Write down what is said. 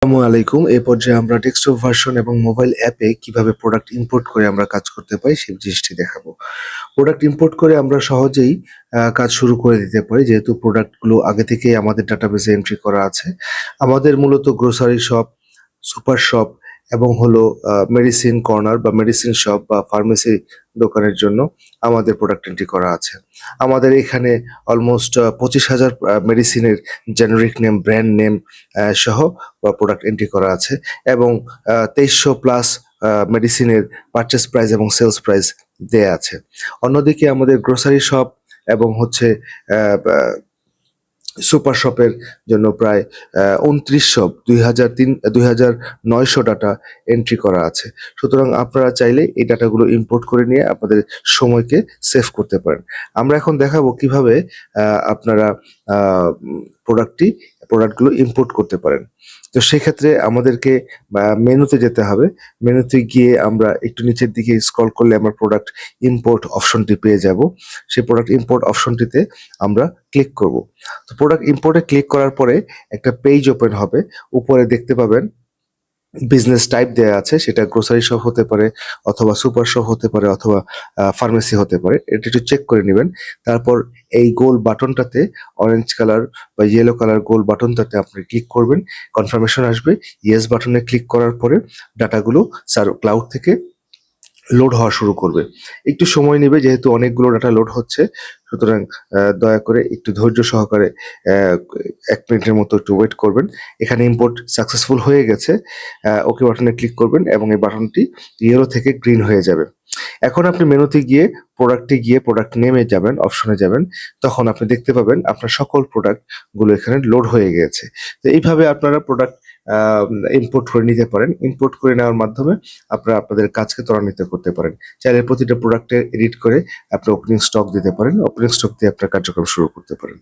আসসালামু আলাইকুম। এই পর্যায়ে আমরা ডেস্কটপ ভার্সন এবং মোবাইল অ্যাপে কিভাবে প্রোডাক্ট ইম্পোর্ট করে আমরা কাজ করতে পারি সেই জিনিসটি দেখাবো। প্রোডাক্ট ইম্পোর্ট করে আমরা সহজেই কাজ শুরু করে দিতে পারি, যেহেতু প্রোডাক্টগুলো আগে থেকেই আমাদের ডাটাবেসে এন্ট্রি করা আছে। আমাদের মূলত গ্রোসারি শপ, সুপার শপ এবং হলো মেডিসিন কর্নার বা মেডিসিন শপ বা ফার্মেসি দোকানের জন্য আমাদের প্রোডাক্ট এন্ট্রি করা আছে। আমাদের এখানে অলমোস্ট 25,000 মেডিসিনের জেনেরিক নেম, ব্র্যান্ড নেম সহ প্রোডাক্ট এন্ট্রি করা আছে এবং 2300 প্লাস মেডিসিনের পারচেস প্রাইস এবং সেলস প্রাইস দেয়া আছে। অন্যদিকে আমাদের গ্রোসারি শপ এবং হচ্ছে সুপার শপের জন্য প্রায় ২৯০০ ২,৯০০ ডাটা এন্ট্রি করা আছে। সুতরাং আপনারা চাইলে এই ডাটাগুলো ইম্পোর্ট করে নিয়ে আপনাদের সময়কে সেভ করতে পারেন। আমরা এখন দেখাবো কিভাবে আপনারা প্রোডাক্টগুলো ইম্পোর্ট করতে পারেন। তো সেক্ষেত্রে আমাদেরকে মেনুতে যেতে হবে। মেনুতে গিয়ে আমরা একটু নিচের দিকে স্ক্রল করলে আমরা প্রোডাক্ট ইম্পোর্ট অপশনটি পেয়ে যাব। সেই প্রোডাক্ট ইম্পোর্ট অপশনটিতে আমরা ক্লিক করব। তো প্রোডাক্ট ইম্পোর্টে ক্লিক করার পরে একটা পেজ ওপেন হবে। উপরে দেখতে পাবেন বিজনেস টাইপ দেয়া আছে, সেটা গ্রোসারি শপ হতে পারে অথবা সুপার শপ হতে পারে অথবা ফার্মেসি হতে পারে। এটা একটু চেক করে নিবেন। তারপর এই গোল বাটনটাতে, অরেঞ্জ কালার বা ইয়েলো কালার গোল বাটনটাতে আপনি ক্লিক করবেন। কনফার্মেশন আসবে। ইয়েস বাটনে ক্লিক করার পরে ডাটাগুলো ক্লাউড থেকে লোড হওয়া শুরু করবে। একটু সময় নেবে যেহেতু অনেকগুলো ডাটা লোড হচ্ছে। সুতরাং দয়া করে একটু ধৈর্য সহকারে ১ মিনিটের মতো একটু ওয়েট করবেন। এখানে ইম্পোর্ট সাকসেসফুল হয়ে গেছে। ওকে বাটনে ক্লিক করবেন এবং এই বাটনটি ইয়েলো থেকে গ্রিন হয়ে যাবে। এখন আপনি মেনুতে গিয়ে প্রোডাক্ট নেমে যাবেন, অপশনে যাবেন। তখন আপনি দেখতে পাবেন আপনার সকল প্রোডাক্ট গুলো এখানে লোড হয়ে গিয়েছে। তো এইভাবে আপনারা প্রোডাক্ট ইম্পোর্ট করে নিতে পারেন। ইম্পোর্ট করে নেওয়ার মাধ্যমে আপনারা আপনাদের কাজকে ত্বরান্বিত করতে পারেন। চাইলে প্রতিটা প্রোডাক্টে এডিট করে আপনি ওপেনিং স্টক দিতে পারেন। ওপেনিং স্টক দিয়ে আপনার কার্যক্রম শুরু করতে পারেন।